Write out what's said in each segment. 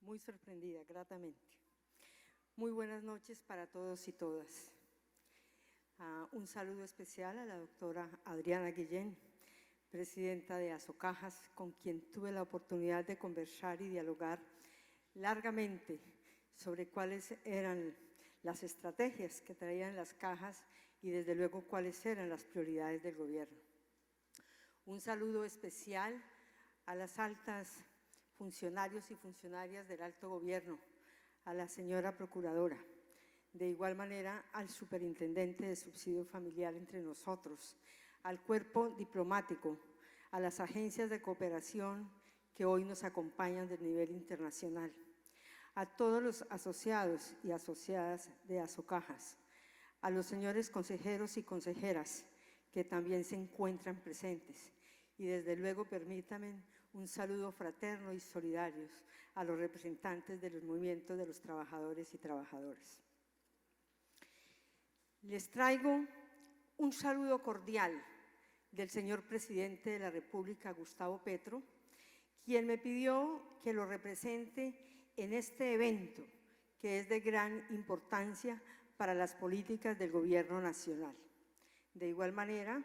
muy sorprendida, gratamente. Muy buenas noches para todos y todas. Un saludo especial a la doctora Adriana Guillén, presidenta de Asocajas, con quien tuve la oportunidad de conversar y dialogar largamente sobre cuáles eran las estrategias que traían las cajas y desde luego cuáles eran las prioridades del gobierno. Un saludo especial a las altas funcionarios y funcionarias del alto gobierno, a la señora procuradora, de igual manera al superintendente de subsidio familiar entre nosotros, al cuerpo diplomático, a las agencias de cooperación que hoy nos acompañan del nivel internacional, a todos los asociados y asociadas de Asocajas, a los señores consejeros y consejeras que también se encuentran presentes y desde luego permítanme un saludo fraterno y solidario a los representantes de los movimientos de los trabajadores y trabajadoras. Les traigo un saludo cordial del señor presidente de la República, Gustavo Petro, quien me pidió que lo represente en este evento que es de gran importancia para las políticas del Gobierno nacional. De igual manera,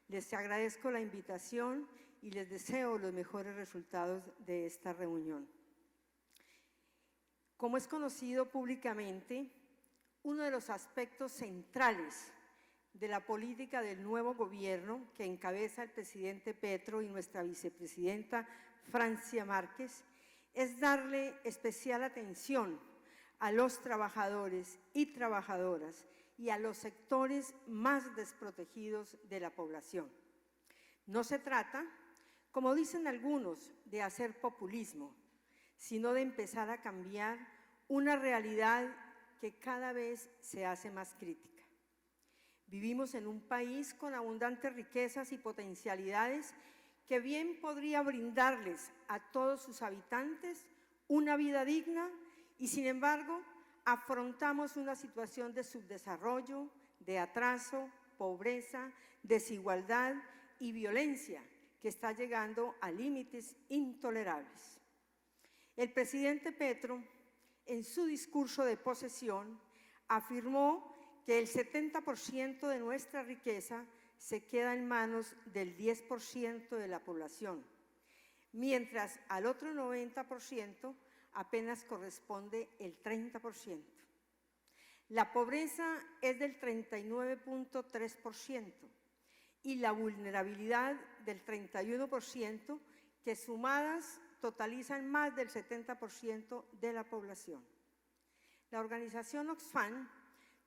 les agradezco la invitación y les deseo los mejores resultados de esta reunión. Como es conocido públicamente, uno de los aspectos centrales de la política del nuevo gobierno que encabeza el presidente Petro y nuestra vicepresidenta Francia Márquez es darle especial atención a los trabajadores y trabajadoras y a los sectores más desprotegidos de la población. No se trata, como dicen algunos, de hacer populismo, sino de empezar a cambiar una realidad que cada vez se hace más crítica. Vivimos en un país con abundantes riquezas y potencialidades que bien podría brindarles a todos sus habitantes una vida digna y, sin embargo, afrontamos una situación de subdesarrollo, de atraso, pobreza, desigualdad y violencia que está llegando a límites intolerables. El presidente Petro, en su discurso de posesión, afirmó que el 70% de nuestra riqueza se queda en manos del 10% de la población, mientras al otro 90% apenas corresponde el 30%. La pobreza es del 39.3% y la vulnerabilidad del 31%, que sumadas totalizan más del 70% de la población. La organización Oxfam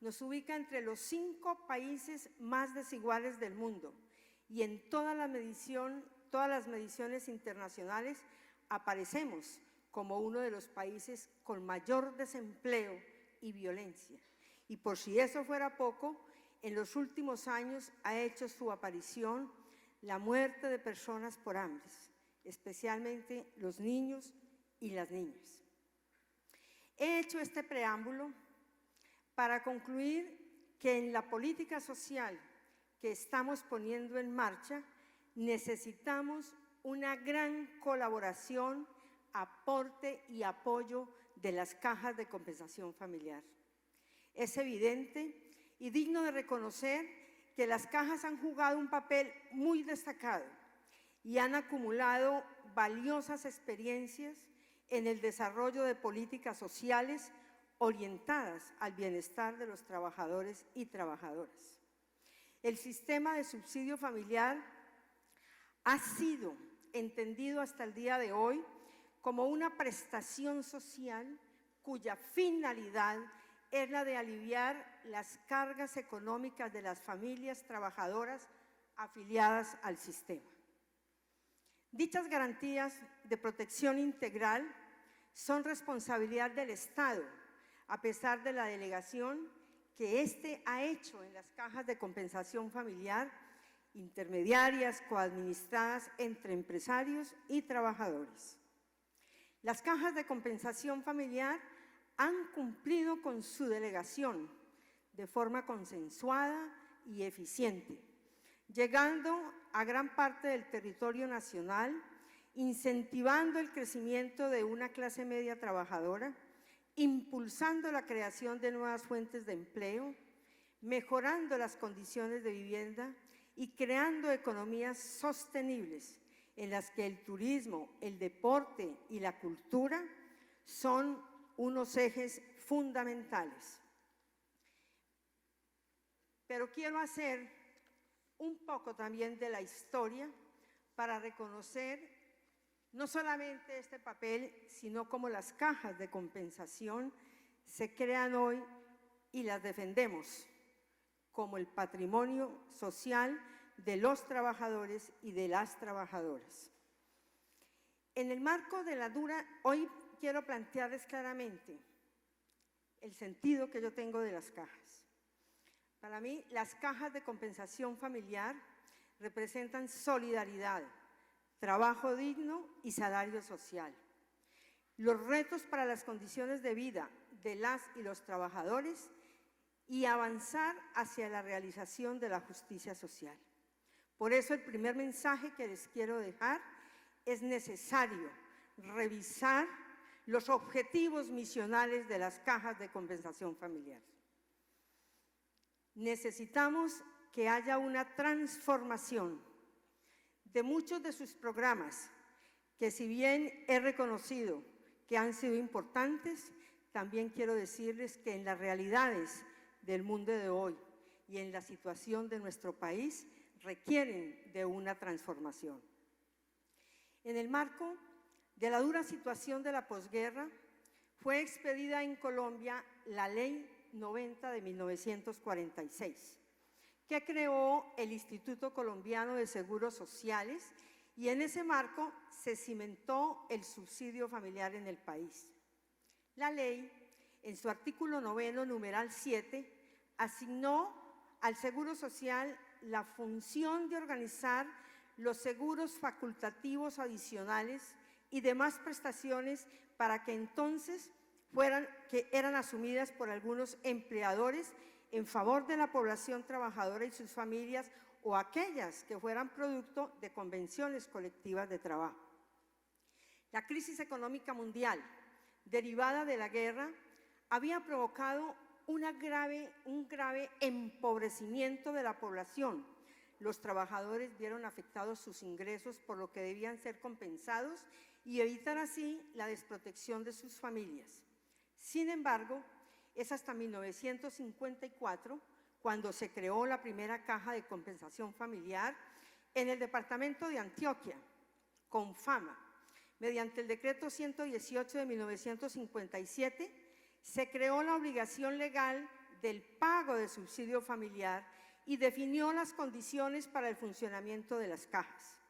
nos ubica entre los 5 países más desiguales del mundo y en todas las mediciones internacionales aparecemos como uno de los países con mayor desempleo y violencia. Y por si eso fuera poco, en los últimos años ha hecho su aparición la muerte de personas por hambre, especialmente los niños y las niñas. He hecho este preámbulo para concluir que en la política social que estamos poniendo en marcha necesitamos una gran colaboración, aporte y apoyo de las cajas de compensación familiar. Es evidente y digno de reconocer que las cajas han jugado un papel muy destacado y han acumulado valiosas experiencias en el desarrollo de políticas sociales orientadas al bienestar de los trabajadores y trabajadoras. El sistema de subsidio familiar ha sido entendido hasta el día de hoy como una prestación social cuya finalidad es la de aliviar las cargas económicas de las familias trabajadoras afiliadas al sistema. Dichas garantías de protección integral son responsabilidad del Estado, a pesar de la delegación que éste ha hecho en las cajas de compensación familiar, intermediarias coadministradas entre empresarios y trabajadores. Las cajas de compensación familiar han cumplido con su delegación de forma consensuada y eficiente, llegando a gran parte del territorio nacional incentivando el crecimiento de una clase media trabajadora, impulsando la creación de nuevas fuentes de empleo, mejorando las condiciones de vivienda y creando economías sostenibles en las que el turismo, el deporte y la cultura son unos ejes fundamentales. Pero quiero hacer un poco también de la historia para reconocer no solamente este papel, sino cómo las cajas de compensación se crean hoy y las defendemos como el patrimonio social de los trabajadores y de las trabajadoras. En el marco de la dura, hoy quiero plantearles claramente el sentido que yo tengo de las cajas. Para mí, las cajas de compensación familiar representan solidaridad, trabajo digno y salario social. Los retos para las condiciones de vida de las y los trabajadores y avanzar hacia la realización de la justicia social. Por eso el primer mensaje que les quiero dejar es necesario revisar los objetivos misionales de las cajas de compensación familiar. Necesitamos que haya una transformación de muchos de sus programas, que si bien he reconocido que han sido importantes, también quiero decirles que en las realidades del mundo de hoy y en la situación de nuestro país requieren de una transformación. En el marco de la dura situación de la posguerra, fue expedida en Colombia la Ley 90 de 1946, que creó el Instituto Colombiano de Seguros Sociales, y en ese marco se cimentó el subsidio familiar en el país. La ley, en su artículo 9, numeral 7, asignó al Seguro Social la función de organizar los seguros facultativos adicionales y demás prestaciones para que entonces eran asumidas por algunos empleadores en favor de la población trabajadora y sus familias, o aquellas que fueran producto de convenciones colectivas de trabajo. La crisis económica mundial, derivada de la guerra, había provocado un grave empobrecimiento de la población. Los trabajadores vieron afectados sus ingresos, por lo que debían ser compensados y evitar así la desprotección de sus familias. Sin embargo, es hasta 1954 cuando se creó la primera caja de compensación familiar en el departamento de Antioquia, Confama. Mediante el decreto 118 de 1957, se creó la obligación legal del pago de subsidio familiar y definió las condiciones para el funcionamiento de las cajas.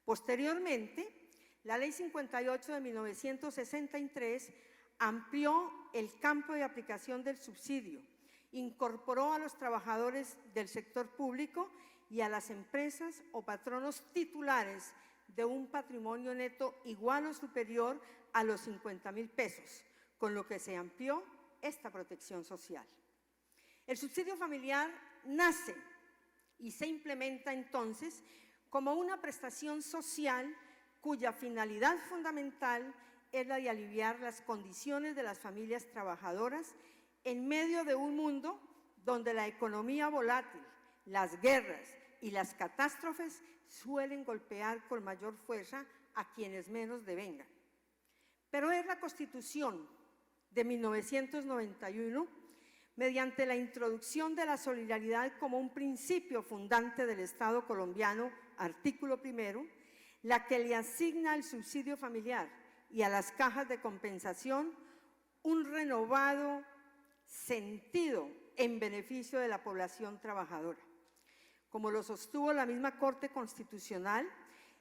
Posteriormente, la Ley 58 de 1963 amplió el campo de aplicación del subsidio, incorporó a los trabajadores del sector público y a las empresas o patronos titulares de un patrimonio neto igual o superior a los 50.000 pesos, con lo que se amplió esta protección social. El subsidio familiar nace y se implementa entonces como una prestación social cuya finalidad fundamental es la de aliviar las condiciones de las familias trabajadoras en medio de un mundo donde la economía volátil, las guerras y las catástrofes suelen golpear con mayor fuerza a quienes menos devengan. Pero es la Constitución de 1991, mediante la introducción de la solidaridad como un principio fundante del Estado colombiano, artículo 1, la que le asigna al subsidio familiar y a las cajas de compensación un renovado sentido en beneficio de la población trabajadora. Como lo sostuvo la misma Corte Constitucional,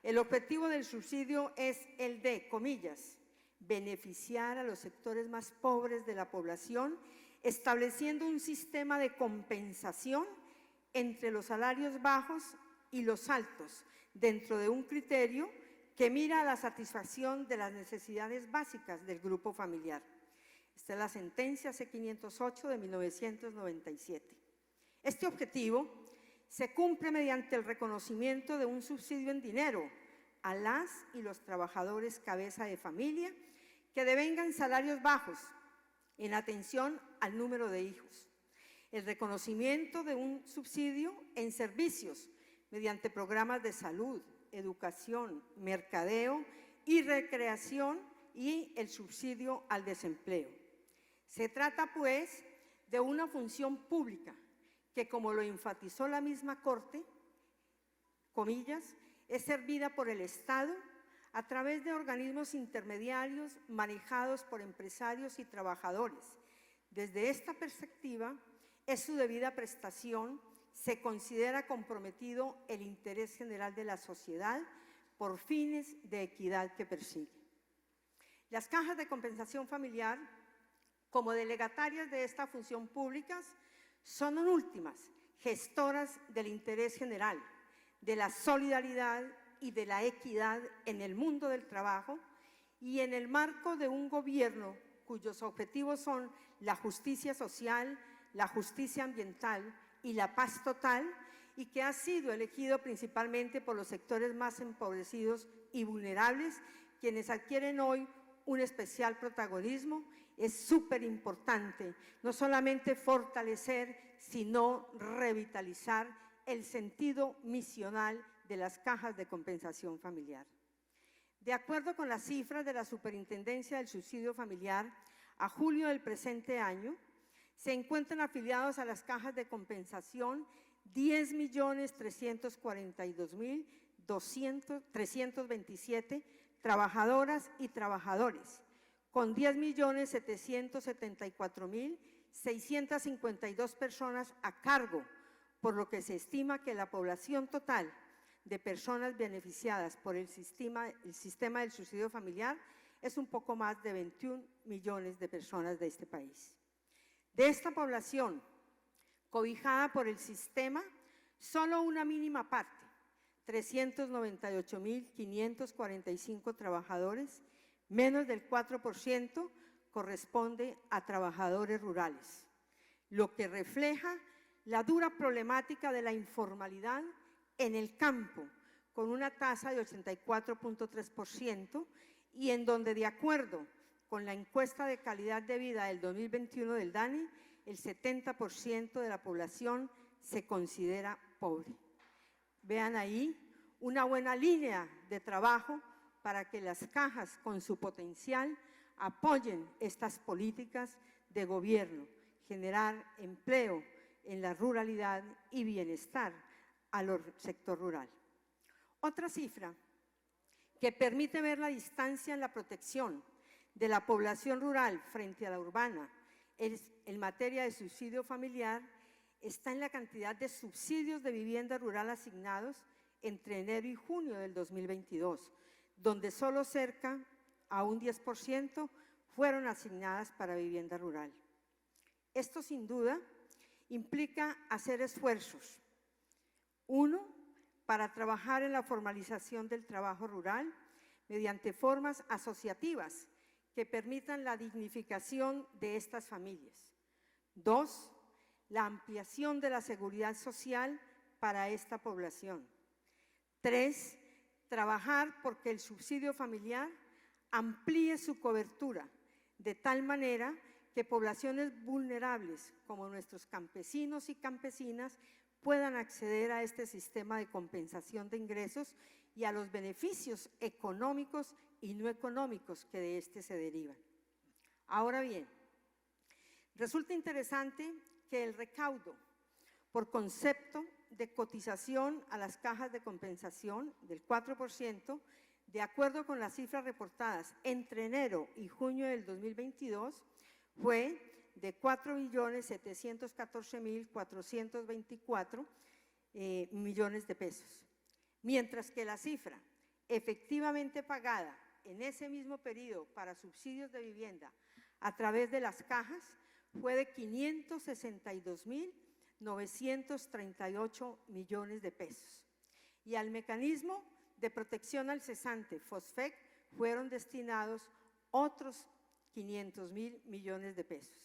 el objetivo del subsidio es el de, comillas, beneficiar a los sectores más pobres de la población, estableciendo un sistema de compensación entre los salarios bajos y los altos, dentro de un criterio que mira a la satisfacción de las necesidades básicas del grupo familiar. Esta es la sentencia C-508 de 1997. Este objetivo se cumple mediante el reconocimiento de un subsidio en dinero a las y los trabajadores cabeza de familia que devengan salarios bajos en atención al número de hijos. El reconocimiento de un subsidio en servicios mediante programas de salud, educación, mercadeo y recreación y el subsidio al desempleo. Se trata, pues, de una función pública que, como lo enfatizó la misma Corte, comillas, es servida por el Estado a través de organismos intermediarios manejados por empresarios y trabajadores. Desde esta perspectiva, es su debida prestación, se considera comprometido el interés general de la sociedad por fines de equidad que persigue. Las cajas de compensación familiar, como delegatarias de esta función pública, son en últimas gestoras del interés general, de la solidaridad y de la equidad en el mundo del trabajo y en el marco de un gobierno cuyos objetivos son la justicia social, la justicia ambiental y la paz total, y que ha sido elegido principalmente por los sectores más empobrecidos y vulnerables, quienes adquieren hoy un especial protagonismo. Es súper importante no solamente fortalecer, sino revitalizar el sentido misional de las cajas de compensación familiar. De acuerdo con las cifras de la Superintendencia del Subsidio Familiar, a julio del presente año, se encuentran afiliados a las cajas de compensación 10.342.327 trabajadoras y trabajadores, con 10.774.652 personas a cargo, por lo que se estima que la población total de personas beneficiadas por el sistema del subsidio familiar es un poco más de 21 millones de personas de este país. De esta población cobijada por el sistema, solo una mínima parte, 398.545 trabajadores, menos del 4%, corresponde a trabajadores rurales, lo que refleja la dura problemática de la informalidad en el campo, con una tasa de 84.3%, y en donde, de acuerdo con la encuesta de calidad de vida del 2021 del DANE, el 70% de la población se considera pobre. Vean ahí una buena línea de trabajo para que las cajas, con su potencial, apoyen estas políticas de gobierno, generar empleo en la ruralidad y bienestar al sector rural. Otra cifra que permite ver la distancia en la protección de la población rural frente a la urbana en materia de subsidio familiar está en la cantidad de subsidios de vivienda rural asignados entre enero y junio del 2022, donde solo cerca a un 10% fueron asignadas para vivienda rural. Esto, sin duda, implica hacer esfuerzos. Uno, para trabajar en la formalización del trabajo rural mediante formas asociativas que permitan la dignificación de estas familias. Dos, la ampliación de la seguridad social para esta población. Tres, trabajar porque el subsidio familiar amplíe su cobertura de tal manera que poblaciones vulnerables como nuestros campesinos y campesinas puedan acceder a este sistema de compensación de ingresos y a los beneficios económicos y no económicos que de este se derivan. Ahora bien, resulta interesante que el recaudo por concepto de cotización a las cajas de compensación del 4%, de acuerdo con las cifras reportadas entre enero y junio del 2022, fue de 4.714.424 millones de pesos, mientras que la cifra efectivamente pagada en ese mismo periodo para subsidios de vivienda a través de las cajas fue de 562.938 millones de pesos. Y al mecanismo de protección al cesante, FOSFEC, fueron destinados otros 500.000 millones de pesos.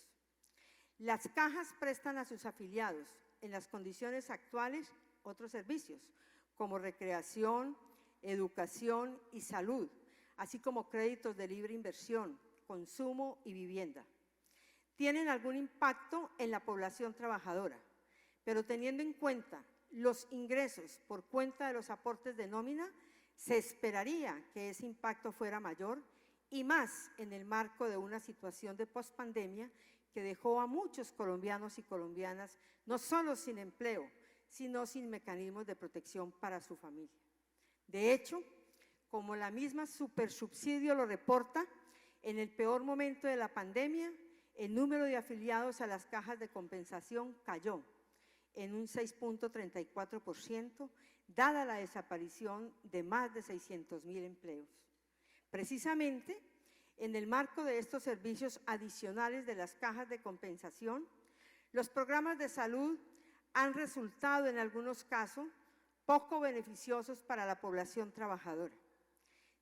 Las cajas prestan a sus afiliados en las condiciones actuales otros servicios, como recreación, educación y salud, así como créditos de libre inversión, consumo y vivienda. Tienen algún impacto en la población trabajadora, pero teniendo en cuenta los ingresos por cuenta de los aportes de nómina, se esperaría que ese impacto fuera mayor y más en el marco de una situación de pospandemia que dejó a muchos colombianos y colombianas no solo sin empleo, sino sin mecanismos de protección para su familia. De hecho, como la misma Supersubsidio lo reporta, en el peor momento de la pandemia, el número de afiliados a las cajas de compensación cayó en un 6.34%, dada la desaparición de más de 600.000 empleos. Precisamente, en el marco de estos servicios adicionales de las cajas de compensación, los programas de salud han resultado en algunos casos poco beneficiosos para la población trabajadora.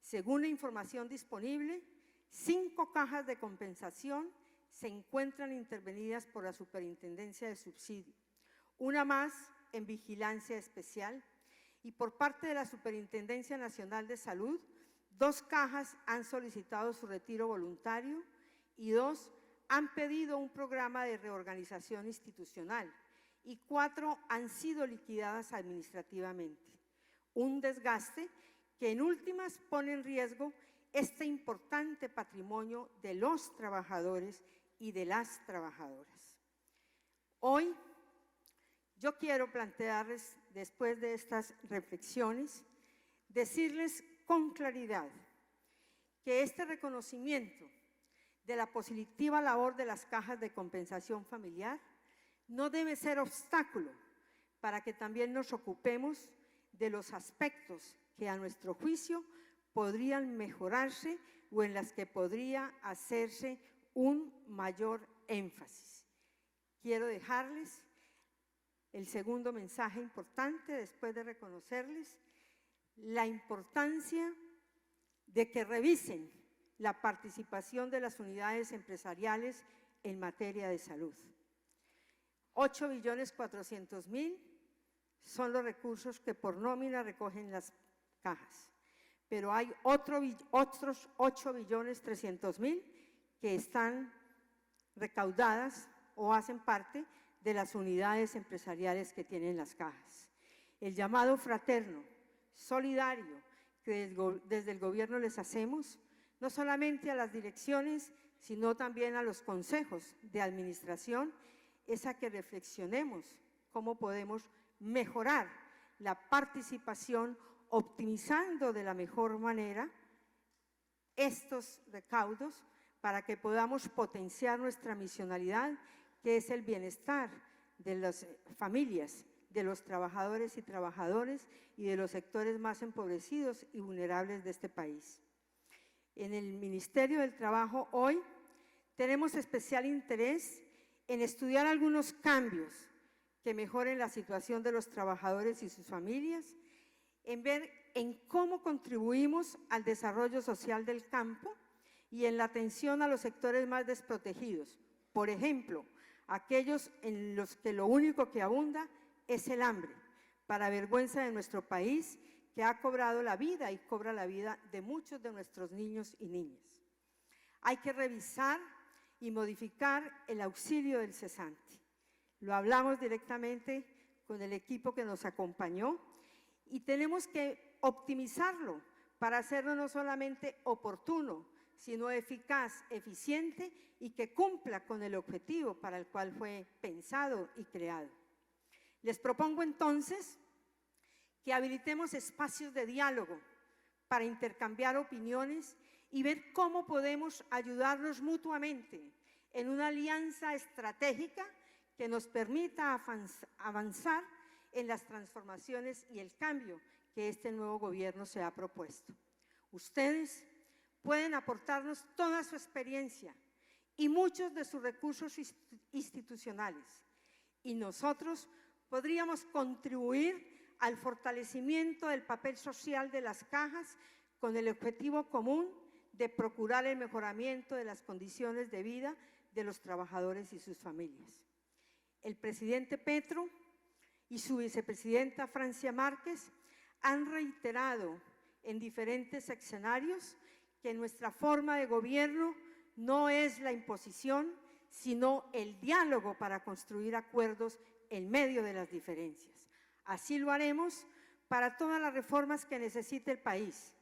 Según la información disponible, 5 cajas de compensación se encuentran intervenidas por la Superintendencia de Subsidio, una más en vigilancia especial, y por parte de la Superintendencia Nacional de Salud, 2 cajas han solicitado su retiro voluntario y 2 han pedido un programa de reorganización institucional y 4 han sido liquidadas administrativamente. Un desgaste que en últimas pone en riesgo este importante patrimonio de los trabajadores y de las trabajadoras. Hoy yo quiero plantearles, después de estas reflexiones, decirles con claridad que este reconocimiento de la positiva labor de las cajas de compensación familiar no debe ser obstáculo para que también nos ocupemos de los aspectos que a nuestro juicio podrían mejorarse o en las que podría hacerse un mayor énfasis. Quiero dejarles el segundo mensaje importante después de reconocerles la importancia de que revisen la participación de las unidades empresariales en materia de salud. 8.400.000 son los recursos que por nómina recogen las cajas, pero hay otros 8.300.000 que están recaudadas o hacen parte de las unidades empresariales que tienen las cajas. El llamado fraterno, solidario, que desde el gobierno les hacemos, no solamente a las direcciones, sino también a los consejos de administración, es a que reflexionemos cómo podemos mejorar la participación, optimizando de la mejor manera estos recaudos para que podamos potenciar nuestra misionalidad, que es el bienestar de las familias, de los trabajadores y trabajadoras y de los sectores más empobrecidos y vulnerables de este país. En el Ministerio del Trabajo hoy tenemos especial interés en estudiar algunos cambios que mejoren la situación de los trabajadores y sus familias, en ver en cómo contribuimos al desarrollo social del campo y en la atención a los sectores más desprotegidos. Por ejemplo, aquellos en los que lo único que abunda es el hambre, para vergüenza de nuestro país, que ha cobrado la vida y cobra la vida de muchos de nuestros niños y niñas. Hay que revisar y modificar el auxilio del cesante. Lo hablamos directamente con el equipo que nos acompañó y tenemos que optimizarlo para hacerlo no solamente oportuno, sino eficaz, eficiente y que cumpla con el objetivo para el cual fue pensado y creado. Les propongo entonces que habilitemos espacios de diálogo para intercambiar opiniones y ver cómo podemos ayudarnos mutuamente en una alianza estratégica que nos permita avanzar en las transformaciones y el cambio que este nuevo gobierno se ha propuesto. Ustedes pueden aportarnos toda su experiencia y muchos de sus recursos institucionales, y nosotros podríamos contribuir al fortalecimiento del papel social de las cajas con el objetivo común de procurar el mejoramiento de las condiciones de vida de los trabajadores y sus familias. El presidente Petro y su vicepresidenta Francia Márquez han reiterado en diferentes escenarios que nuestra forma de gobierno no es la imposición, sino el diálogo para construir acuerdos en medio de las diferencias. Así lo haremos para todas las reformas que necesite el país.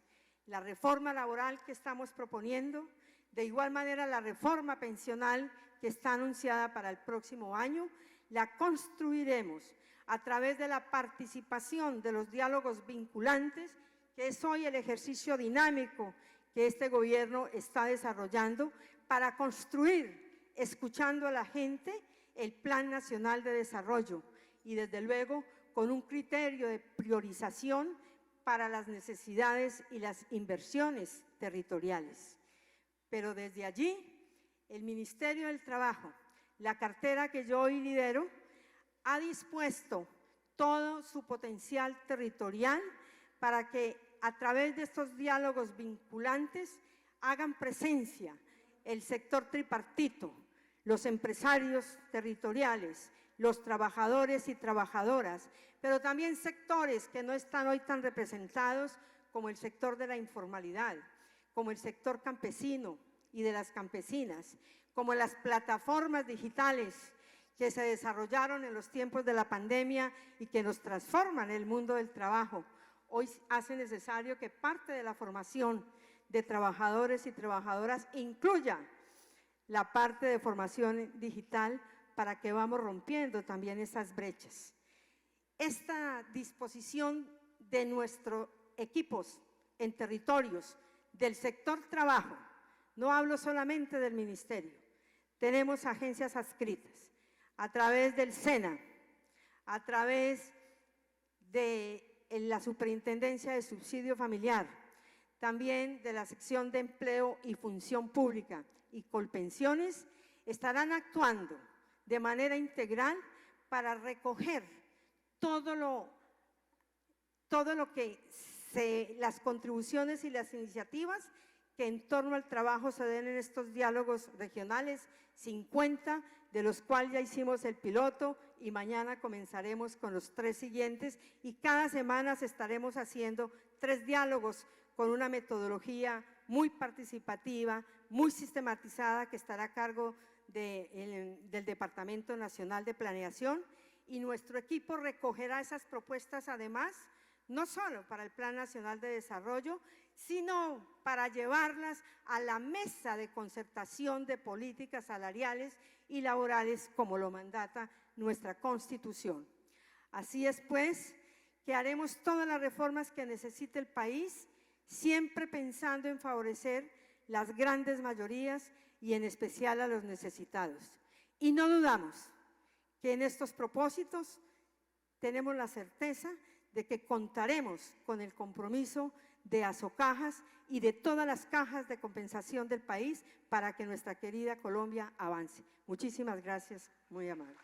La reforma laboral que estamos proponiendo, de igual manera la reforma pensional que está anunciada para el próximo año, la construiremos a través de la participación de los diálogos vinculantes, que es hoy el ejercicio dinámico que este gobierno está desarrollando para construir, escuchando a la gente, el Plan Nacional de Desarrollo y, desde luego, con un criterio de priorización para las necesidades y las inversiones territoriales. Pero desde allí, el Ministerio del Trabajo, la cartera que yo hoy lidero, ha dispuesto todo su potencial territorial para que a través de estos diálogos vinculantes hagan presencia el sector tripartito, los empresarios territoriales, los trabajadores y trabajadoras, pero también sectores que no están hoy tan representados como el sector de la informalidad, como el sector campesino y de las campesinas, como las plataformas digitales que se desarrollaron en los tiempos de la pandemia y que nos transforman el mundo del trabajo. Hoy hace necesario que parte de la formación de trabajadores y trabajadoras incluya la parte de formación digital para que vamos rompiendo también esas brechas. Esta disposición de nuestros equipos en territorios del sector trabajo, no hablo solamente del ministerio, tenemos agencias adscritas a través del SENA, a través de la Superintendencia de Subsidio Familiar, también de la sección de Empleo y Función Pública y Colpensiones, estarán actuando de manera integral para recoger todo lo que las contribuciones y las iniciativas que en torno al trabajo se den en estos diálogos regionales, 50, de los cuales ya hicimos el piloto y mañana comenzaremos con los 3 siguientes y cada semana estaremos haciendo 3 diálogos con una metodología muy participativa, muy sistematizada que estará a cargo del Departamento Nacional de Planeación, y nuestro equipo recogerá esas propuestas además, no solo para el Plan Nacional de Desarrollo, sino para llevarlas a la mesa de concertación de políticas salariales y laborales como lo mandata nuestra Constitución. Así es, pues, que haremos todas las reformas que necesite el país, siempre pensando en favorecer las grandes mayorías y en especial a los necesitados. Y no dudamos que en estos propósitos tenemos la certeza de que contaremos con el compromiso de Asocajas y de todas las cajas de compensación del país para que nuestra querida Colombia avance. Muchísimas gracias, muy amable.